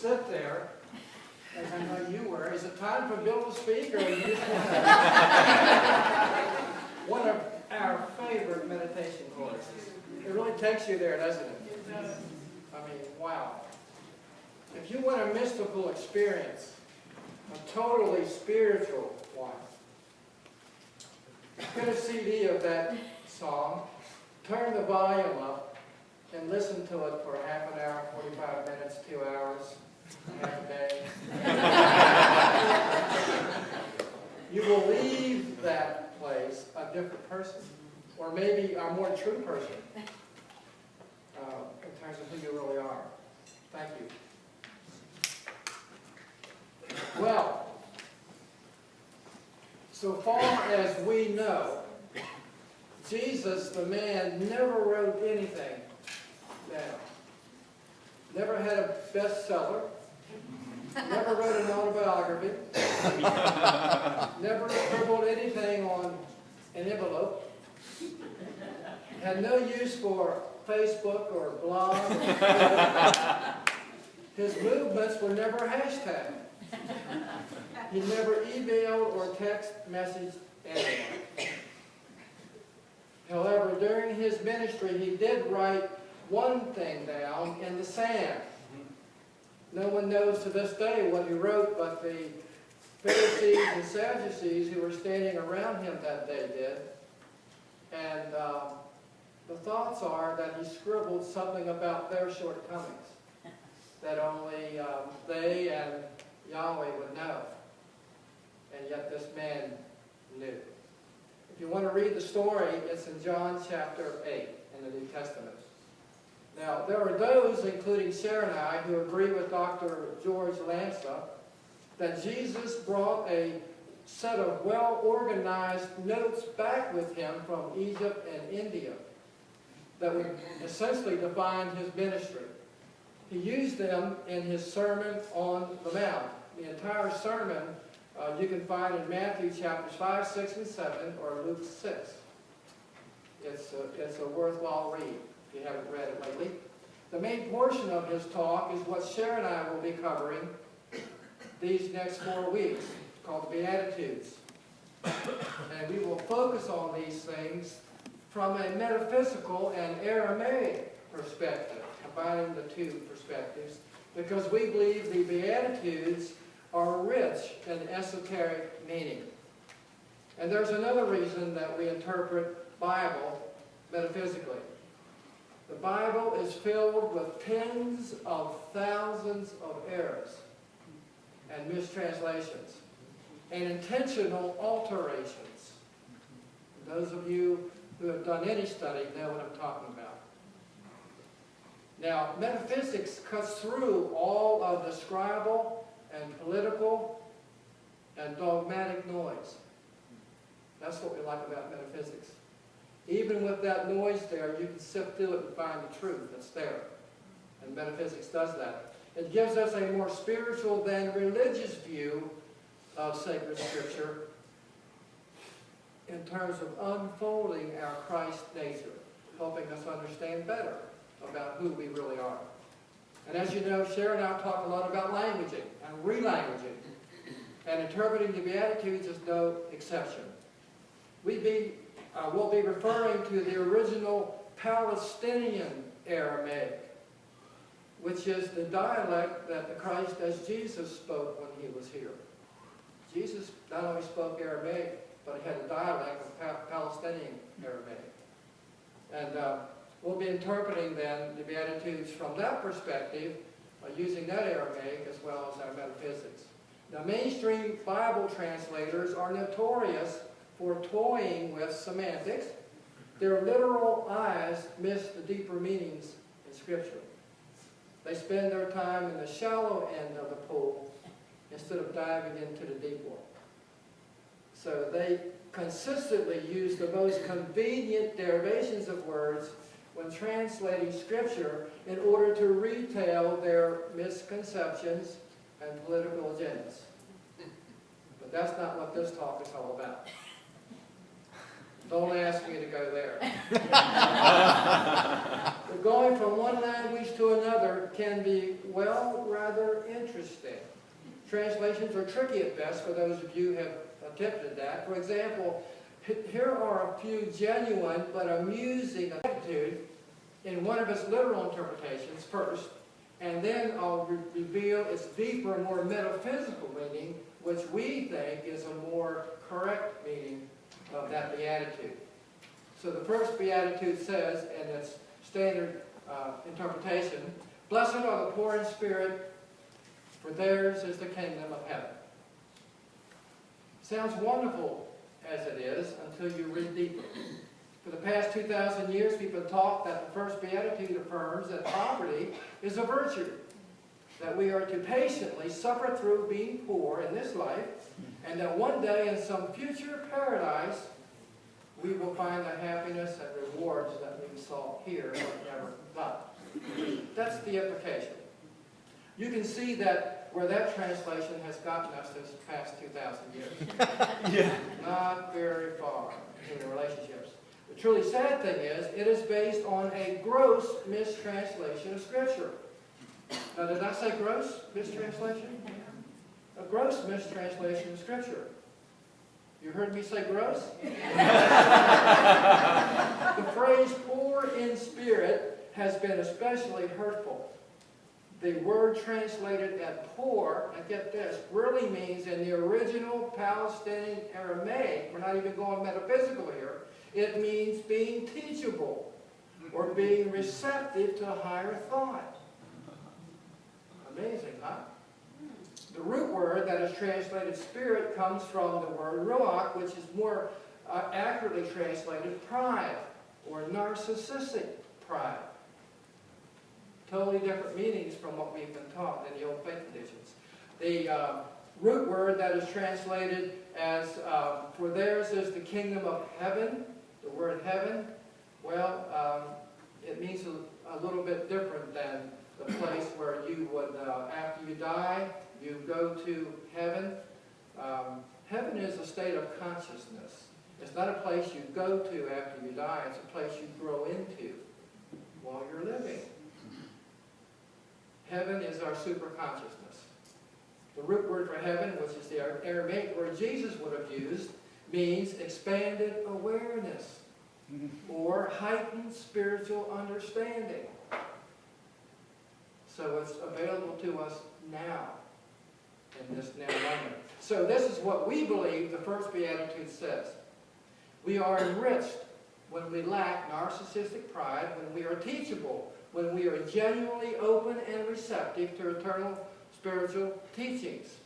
sit there, as I know you were. Is it time for Bill to speak, or are you just one of our favorite meditation courses? It really takes you there, doesn't it? It does. I mean, wow. If you want a mystical experience, a totally spiritual one, get a CD of that song, turn the volume up, and listen to it for half an hour, 45 minutes, 2 hours, half a day. You will leave that place a different person, or maybe a more true person, in terms of who you really are. Thank you. Well, so far as we know, Jesus, the man, never wrote anything down. Never had a bestseller. Never wrote an autobiography. Never scribbled anything on an envelope. Had no use for Facebook or blog. His movements were never hashtagged. He never emailed or text messaged anyone. However, during his ministry, he did write one thing down in the sand. No one knows to this day what he wrote, but the Pharisees and Sadducees who were standing around him that day did. And the thoughts are that he scribbled something about their shortcomings that only they and Yahweh would know. And yet this man knew. If you want to read the story, it's in John chapter 8 in the New Testament. Now, there are those, including Cher and I, who agree with Dr. George Lanza that Jesus brought a set of well-organized notes back with him from Egypt and India that would essentially define his ministry. He used them in his Sermon on the Mount. The entire sermon you can find in Matthew chapters 5, 6, and 7, or Luke 6. It's a worthwhile read if you haven't read it lately. The main portion of his talk is what Cher and I will be covering these next 4 weeks, called the Beatitudes. And we will focus on these things from a metaphysical and Aramaic perspective, combining the two perspectives, because we believe the Beatitudes are rich in esoteric meaning. And there's another reason that we interpret Bible metaphysically. The Bible is filled with tens of thousands of errors and mistranslations and intentional alterations. Those of you who have done any study know what I'm talking about. Now, metaphysics cuts through all of the scribal and political and dogmatic noise. That's what we like about metaphysics. Even with that noise there, you can sift through it and find the truth that's there. And metaphysics does that. It gives us a more spiritual than religious view of sacred scripture in terms of unfolding our Christ nature, helping us understand better about who we really are. And as you know, Cher and I talk a lot about languaging and relanguaging. And interpreting the Beatitudes is no exception. We'll be referring to the original Palestinian Aramaic, which is the dialect that the Christ as Jesus spoke when he was here. Jesus not only spoke Aramaic, but he had a dialect of Palestinian Aramaic. And we'll be interpreting then the Beatitudes from that perspective, using that Aramaic as well as our metaphysics. Now, mainstream Bible translators are notorious for toying with semantics. Their literal eyes miss the deeper meanings in Scripture. They spend their time in the shallow end of the pool instead of diving into the deep one. So they consistently use the most convenient derivations of words when translating Scripture in order to retail their misconceptions and political agendas. But that's not what this talk is all about. Don't ask me to go there. But going from one language to another can be, well, rather interesting. Translations are tricky at best for those of you who have attempted that. For example, here are a few genuine but amusing attitudes in one of its literal interpretations first, and then I'll reveal its deeper, more metaphysical meaning, which we think is a more correct meaning of that beatitude. So the first beatitude says, in its standard interpretation, "Blessed are the poor in spirit, for theirs is the kingdom of heaven." Sounds wonderful as it is until you read deeper. For the past 2,000 years, people have taught that the first beatitude affirms that poverty is a virtue, that we are to patiently suffer through being poor in this life, and that one day in some future paradise, we will find the happiness and rewards that we sought here but never got. That's the implication. You can see that where that translation has gotten us this past 2,000 years. Yeah. Not very far in the relationships. The truly sad thing is, it is based on a gross mistranslation of Scripture. Now, did I say gross mistranslation? A gross mistranslation of Scripture. You heard me say gross? The phrase poor in spirit has been especially hurtful. The word translated as poor, and get this, really means in the original Palestinian Aramaic, we're not even going metaphysical here, it means being teachable or being receptive to higher thought. Amazing, huh? The root word that is translated spirit comes from the word ruach, which is more accurately translated pride or narcissistic pride. Totally different meanings from what we've been taught in the old faith traditions. The root word that is translated as for theirs is the kingdom of heaven, the word heaven, well, it means a little bit different than the place where you would, after you die, you go to heaven. Heaven is a state of consciousness. It's not a place you go to after you die. It's a place you grow into while you're living. Heaven is our superconsciousness. The root word for heaven, which is the Aramaic word Jesus would have used, means expanded awareness or heightened spiritual understanding. So it's available to us now, in this now moment. So this is what we believe the first beatitude says. We are enriched when we lack narcissistic pride, when we are teachable, when we are genuinely open and receptive to eternal spiritual teachings.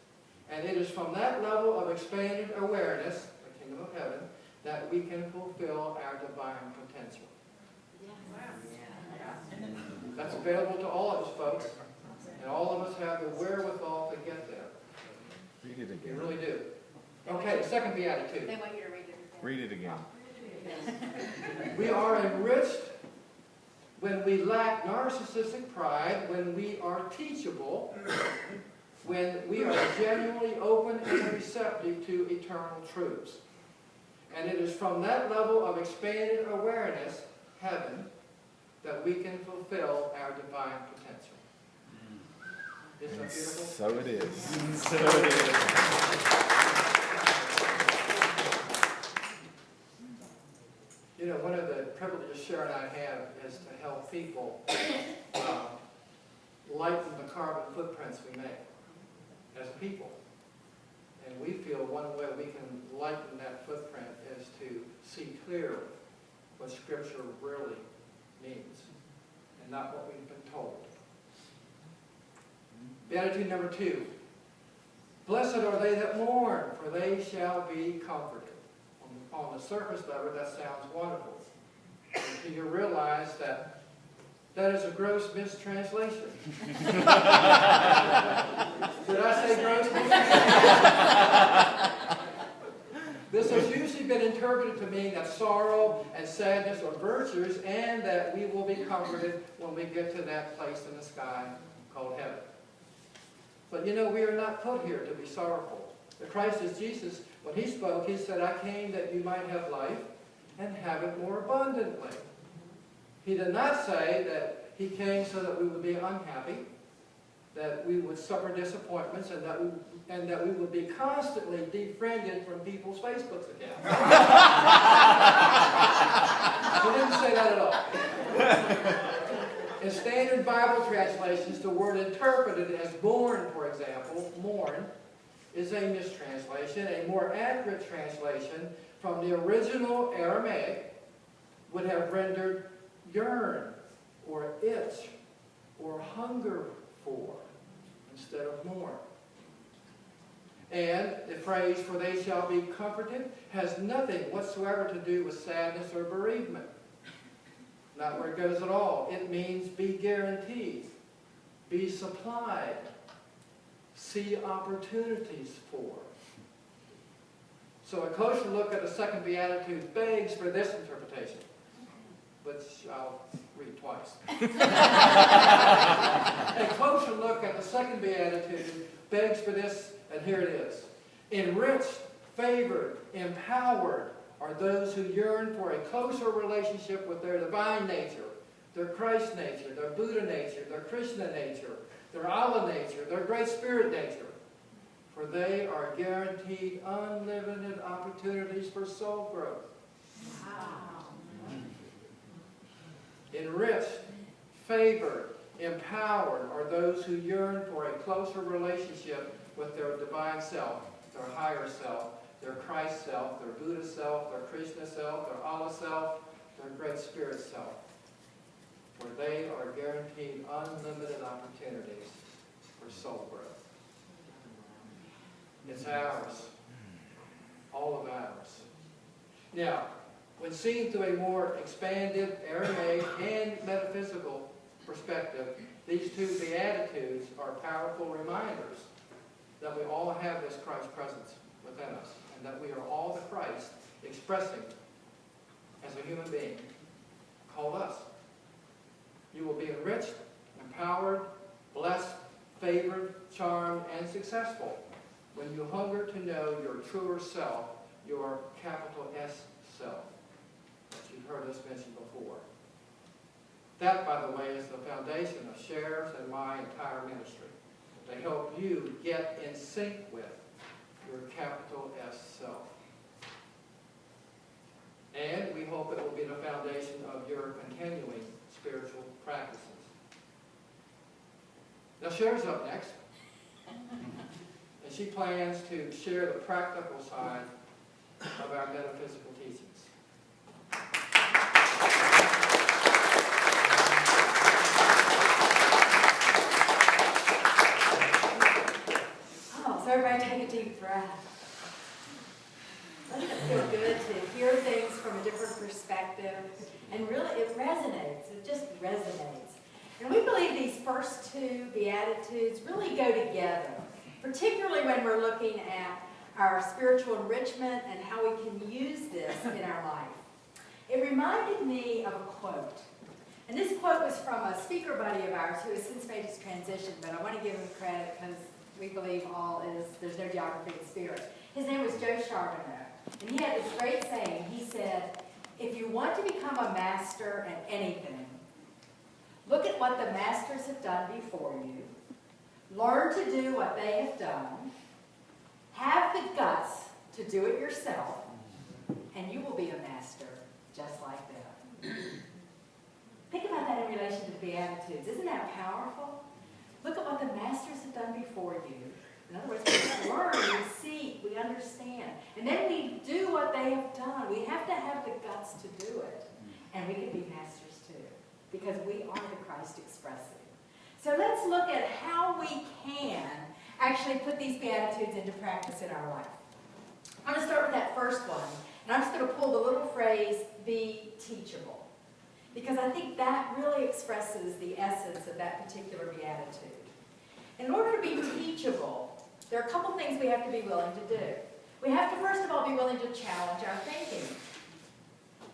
And it is from that level of expanded awareness, the kingdom of heaven, that we can fulfill our divine potential. That's available to all of us, folks. And all of us have the wherewithal to get there. Read it again. We really do. Okay, second beatitude. They want you to read it again. Read it again. We are enriched when we lack narcissistic pride, when we are teachable, when we are genuinely open and receptive to eternal truths. And it is from that level of expanded awareness, heaven, that we can fulfill our divine potential. Isn't that beautiful? So it is. So it is. You know, one of the privileges Cher and I have is to help people lighten the carbon footprints we make as people. And we feel one way we can lighten that footprint is to see clearly what Scripture really means and not what we've been told. Beatitude number 2. Blessed are they that mourn, for they shall be comforted. On the surface level, that sounds wonderful. Until you realize that that is a gross mistranslation. Did I say gross mistranslation? This has usually been interpreted to mean that sorrow and sadness are virtues, and that we will be comforted when we get to that place in the sky called heaven. But you know, we are not put here to be sorrowful. The Christ is Jesus. When he spoke, he said, I came that you might have life and have it more abundantly. He did not say that he came so that we would be unhappy, that we would suffer disappointments, and that we would be constantly defriended from people's Facebook accounts. He didn't say that at all. In standard Bible translations, the word interpreted as mourn, for example, mourn, is a mistranslation. A more accurate translation from the original Aramaic would have rendered yearn, or itch, or hunger for, instead of mourn. And the phrase, for they shall be comforted, has nothing whatsoever to do with sadness or bereavement. Not where it goes at all. It means be guaranteed, be supplied, see opportunities for. So a closer look at the second Beatitude begs for this interpretation, which I'll read twice. A closer look at the second Beatitude begs for this, and here it is. Enriched, favored, empowered are those who yearn for a closer relationship with their divine nature, their Christ nature, their Buddha nature, their Krishna nature, their Allah nature, their Great Spirit nature. For they are guaranteed unlimited opportunities for soul growth. Wow. Enriched, favored, empowered are those who yearn for a closer relationship with their divine self, their higher self, their Christ self, their Buddha self, their Krishna self, their Allah self, their Great Spirit self. For they are guaranteed unlimited opportunities for soul growth. It's ours. All of ours. Now, when seen through a more expanded Aramaic and metaphysical perspective, these two Beatitudes are powerful reminders that we all have this Christ presence within us, and that we are all the Christ expressing as a human being called us. You will be enriched, empowered, blessed, favored, charmed, and successful when you hunger to know your truer self, your capital S self, that you've heard us mention before. That, by the way, is the foundation of Cher's and my entire ministry, to help you get in sync with your capital S self. And we hope it will be the foundation of your continuing spiritual practices. Now, Cher's up next. And she plans to share the practical side of our metaphysical teachings. Oh, so everybody take a deep breath. Doesn't it feel good to hear things from a different perspective? And really, it resonates. It just resonates. And we believe these first two Beatitudes really go together, particularly when we're looking at our spiritual enrichment and how we can use this in our life. It reminded me of a quote. And this quote was from a speaker buddy of ours who has since made his transition, but I want to give him credit because we believe there's no geography in spirit. His name was Joe Charbonneau. And he had this great saying. He said, if you want to become a master at anything, look at what the masters have done before you, learn to do what they have done, have the guts to do it yourself, and you will be a master just like them. Think about that in relation to the Beatitudes. Isn't that powerful? Look at what the masters have done before you. In other words, we learn, we seek, we understand. And then we do what they have done. We have to have the guts to do it. And we can be masters too, because we are the Christ expressing. So let's look at how we can actually put these Beatitudes into practice in our life. I'm going to start with that first one. And I'm just going to pull the little phrase, be teachable. Because I think that really expresses the essence of that particular Beatitude. In order to be teachable, there are a couple things we have to be willing to do. We have to, first of all, be willing to challenge our thinking.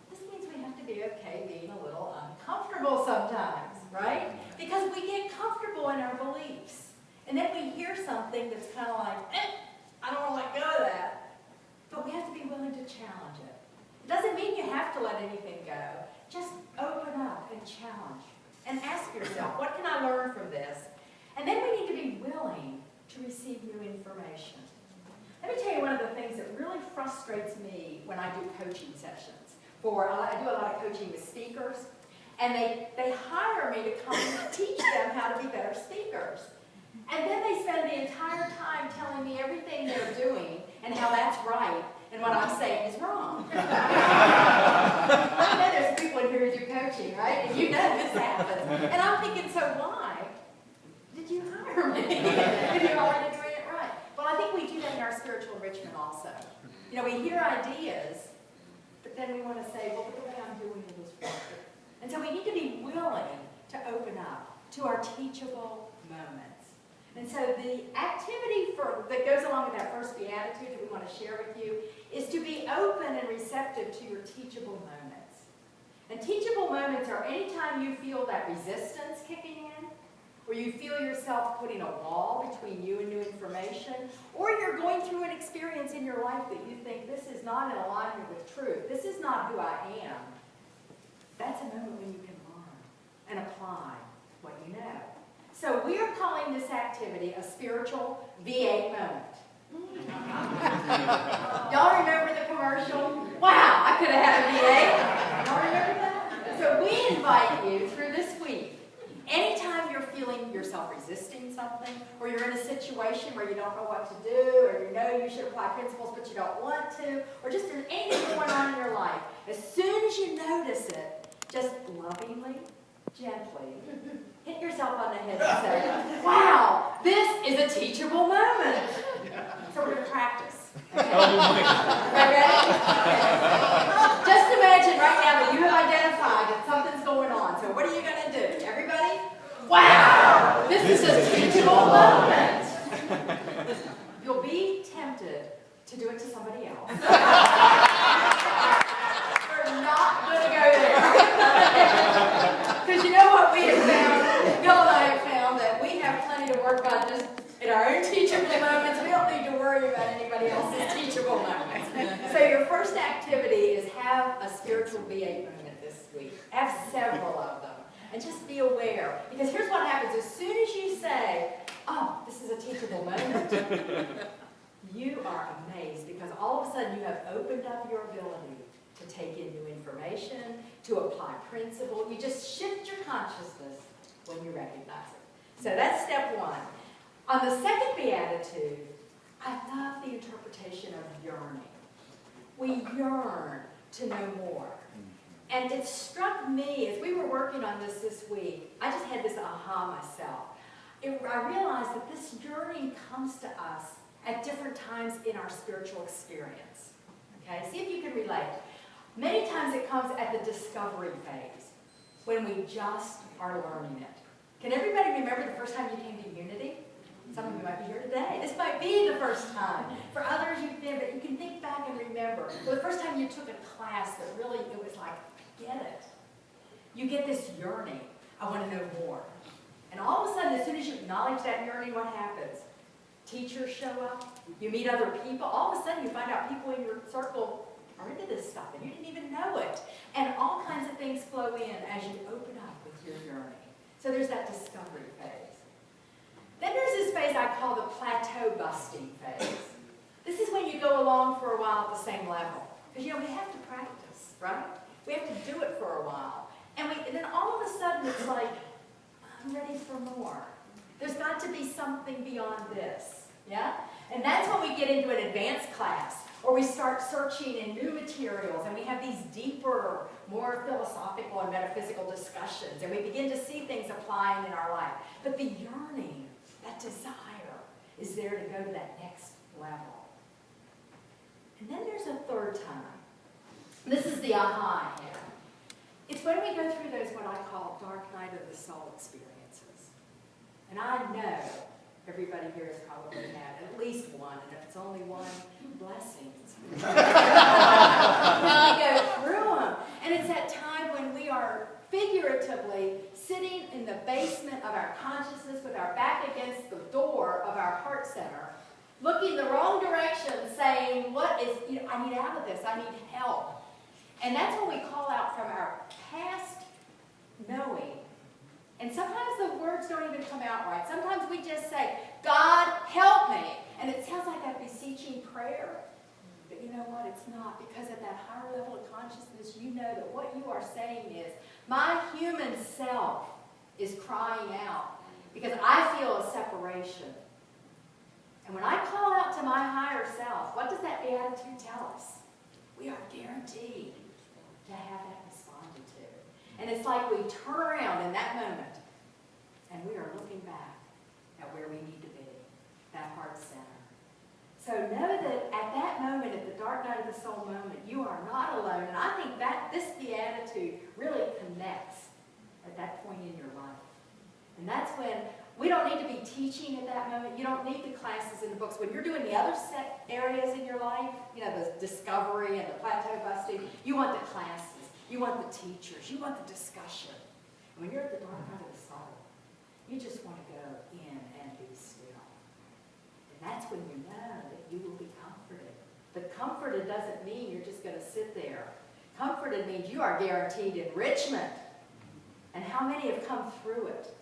This means we have to be okay being a little uncomfortable sometimes, right? Because we get comfortable in our beliefs. And then we hear something that's kind of like, I don't want to let go of that. But we have to be willing to challenge it. It doesn't mean you have to let anything go. Just open up and challenge and ask yourself, what can I learn from this? And then we need to be willing to receive new information. Let me tell you one of the things that really frustrates me when I do coaching sessions. I do a lot of coaching with speakers, and they hire me to come and teach them how to be better speakers. And then they spend the entire time telling me everything they're doing and how that's right, and what I'm saying is wrong. I know there's people in here who do coaching, right? And you know this happens. And I'm thinking, so why did you hire me if you're already doing it right? Well, I think we do that in our spiritual enrichment also. You know, we hear ideas, but then we want to say, well, but the way I'm doing it is wrong. And so we need to be willing to open up to our teachable moments. And so the activity that goes along with that first beatitude that we want to share with you is to be open and receptive to your teachable moments. And teachable moments are anytime you feel that resistance kicking in, or you feel yourself putting a wall between you and new information, or you're going through an experience in your life that you think this is not in alignment with truth, this is not who I am. That's a moment when you can learn and apply what you know. So we are calling this activity a spiritual V8 moment. Y'all remember the commercial? Wow, I could have had a V8. Y'all remember that? So we invite you through this week, anytime you're feeling yourself resisting something, or you're in a situation where you don't know what to do, or you know you should apply principles but you don't want to, or just there's anything going on in your life, as soon as you notice it, just lovingly, gently, hit yourself on the head and say, wow, this is a teachable moment. So we're going to practice. Okay? Ready? Just imagine right now that you have identified that something's going on. So what are you going to do? Everybody? Wow, this is a teachable moment. You'll be tempted to do it to somebody else. We're not going to go there. Because you know what we have found? Bill and I have found that we have plenty to work on just in our own teachable moments. We don't need to worry about anybody else's teachable moments. So your first activity is have a spiritual V8 moment this week. Have several of them. And just be aware. Because here's what happens. As soon as you say, oh, this is a teachable moment, you are amazed. Because all of a sudden you have opened up your ability to take in new information, to apply principle. You just shift your consciousness when you recognize it. So that's step one. On the second beatitude, I love the interpretation of yearning. We yearn to know more. And it struck me, as we were working on this week, I just had this aha myself. I realized that this yearning comes to us at different times in our spiritual experience. Okay, see if you can relate. Many times it comes at the discovery phase, when we just are learning it. Can everybody remember the first time you came to Unity? Some of you might be here today. This might be the first time. For others, you've been, but you can think back and remember. Well, the first time you took a class that really, it was like, get it. You get this yearning. I want to know more. And all of a sudden, as soon as you acknowledge that yearning, what happens? Teachers show up. You meet other people. All of a sudden, you find out people in your circle are into this stuff, and you didn't even know it. And all kinds of things flow in as you open up with your yearning. So there's that discovery phase. Then there's this phase I call the plateau busting phase. This is when you go along for a while at the same level. Because, you know, we have to practice, right? We have to do it for a while. And then all of a sudden it's like, I'm ready for more. There's got to be something beyond this, yeah? And that's when we get into an advanced class, or we start searching in new materials, and we have these deeper, more philosophical and metaphysical discussions, and we begin to see things applying in our life. But the yearning, that desire, is there to go to that next level. And then there's a third time. This is the aha I have. It's when we go through those, what I call dark night of the soul experiences. And I know everybody here has probably had at least one, and if it's only one, blessings. And we go through them. And it's that time when we are figuratively sitting in the basement of our consciousness with our back against the door of our heart center, looking the wrong direction, saying, what is, I need out of this, I need help. And that's when we call out from our past knowing. And sometimes the words don't even come out right. Sometimes we just say, God, help me. And it sounds like a beseeching prayer. But you know what? It's not. Because at that higher level of consciousness, you know that what you are saying is, my human self is crying out because I feel a separation. And when I call out to my higher self, what does that beatitude tell us? We are guaranteed to have that responded to. And it's like we turn around in that moment and we are looking back at where we need to be, that heart center. So know that at that moment, at the dark night of the soul moment, you are not alone. And I think that this beatitude really connects at that point in your life. And that's when we don't need to be teaching at that moment. You don't need the classes and the books. When you're doing the other set areas in your life, you know, the discovery and the plateau busting, you want the classes, you want the teachers, you want the discussion. And when you're at the dark night of the soul, you just want to go in and be still. And that's when you know that you will be comforted. But comforted doesn't mean you're just going to sit there. Comforted means you are guaranteed enrichment. And how many have come through it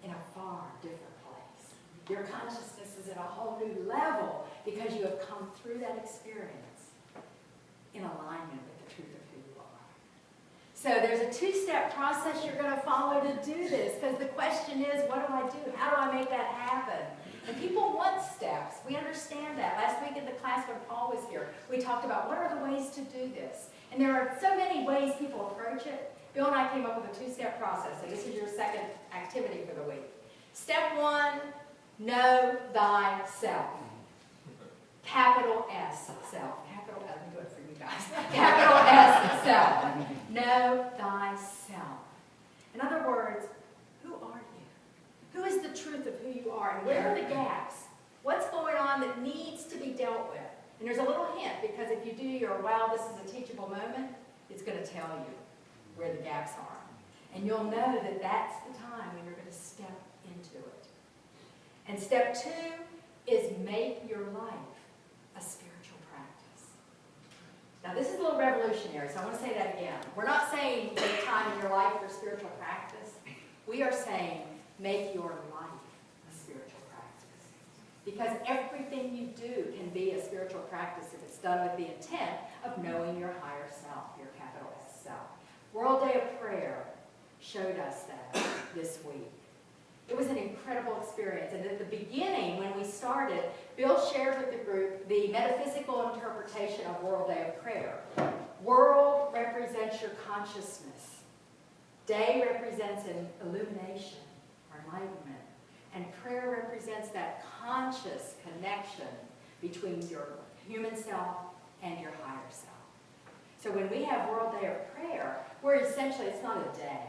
in a far different place? Your consciousness is at a whole new level because you have come through that experience in alignment with the truth of who you are. So there's a two-step process you're going to follow to do this, because the question is, what do I do? How do I make that happen? And people want steps. We understand that. Last week in the class when Paul was here, we talked about what are the ways to do this. And there are so many ways people approach it. Bill and I came up with a two-step process, and this is your second activity for the week. Step 1, know thyself. Capital S, self. Capital S, let me do it for you guys. Capital S, self. Know thyself. In other words, who are you? Who is the truth of who you are? And where are the gaps? What's going on that needs to be dealt with? And there's a little hint, because if you do your, wow, this is a teachable moment, it's going to tell you where the gaps are. And you'll know that that's the time when you're going to step into it. And step 2 is make your life a spiritual practice. Now this is a little revolutionary, so I want to say that again. We're not saying make time in your life for spiritual practice. We are saying make your life a spiritual practice. Because everything you do can be a spiritual practice if it's done with the intent of knowing your higher self, your capital S self. World Day of Prayer showed us that this week. It was an incredible experience. And at the beginning, when we started, Bill shared with the group the metaphysical interpretation of World Day of Prayer. World represents your consciousness. Day represents an illumination or enlightenment. And prayer represents that conscious connection between your human self and your higher self. So when we have World Day of Prayer, we're essentially, it's not a day.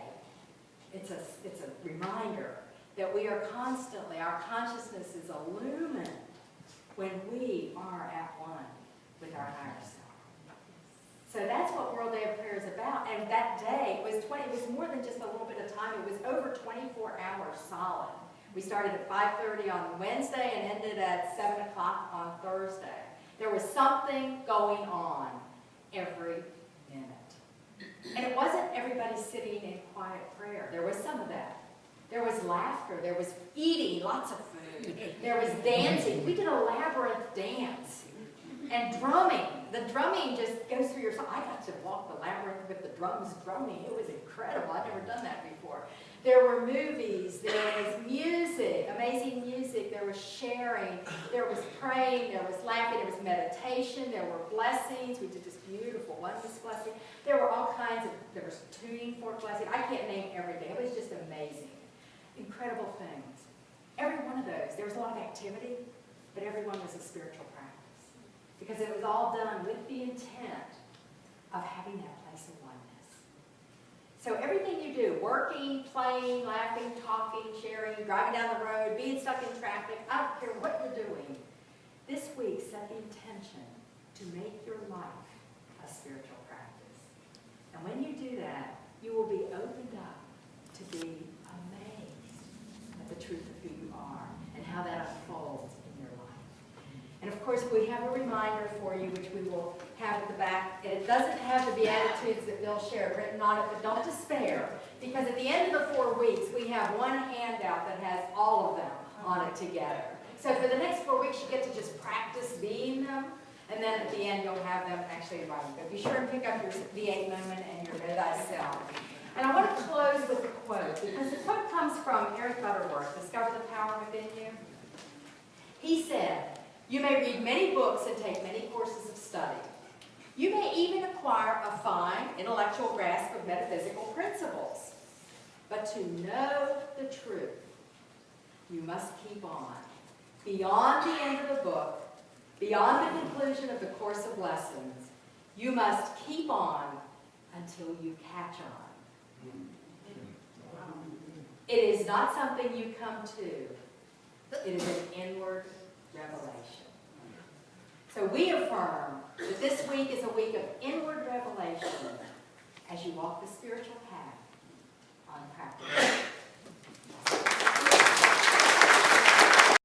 It's a reminder that we are constantly, our consciousnness is illumined when we are at one with our higher self. So that's what World Day of Prayer is about. And that day, it was more than just a little bit of time. It was over 24 hours solid. We started at 5:30 on Wednesday and ended at 7 o'clock on Thursday. There was something going on every minute. And it wasn't everybody sitting in quiet prayer. There was some of that. There was laughter. There was eating, lots of food. There was dancing. We did a labyrinth dance. And drumming. The drumming just goes through your soul. I got to walk the labyrinth with the drums drumming. It was incredible. I'd never done that before. There were movies. There was music, amazing music. There was sharing. There was praying. There was laughing. There was meditation. There were blessings. We did this beautiful oneness blessing. There were all kinds of, there was tuning fork blessing. I can't name everything. It was just amazing. Incredible things. Every one of those, there was a lot of activity, but every one was a spiritual practice. Because it was all done with the intent of having that place of oneness. So everything you do, working, playing, laughing, talking, sharing, driving down the road, being stuck in traffic, I don't care what you're doing, this week set the intention to make your life a spiritual practice. And when you do that, you will be opened up to be amazed at the truth of who you are and how that unfolds in your life. And of course, course, we have a reminder for you, which we will have at the back. It doesn't have the Beatitudes that Bill shared written on it, but don't despair, because at the end of the 4 weeks, we have one handout that has all of them on it together. So for the next 4 weeks, you get to just practice being them, and then at the end, you'll have them actually in writing. But be sure and pick up your V8 moment and your Know Thyself. And I want to close with a quote, because the quote comes from Eric Butterworth, Discover the Power Within You. He said, "You may read many books and take many courses of study. You may even acquire a fine intellectual grasp of metaphysical principles. But to know the truth, you must keep on. Beyond the end of the book, beyond the conclusion of the course of lessons, you must keep on until you catch on. It is not something you come to. It is an inward revelation." So we affirm that this week is a week of inward revelation as you walk the spiritual path on practice.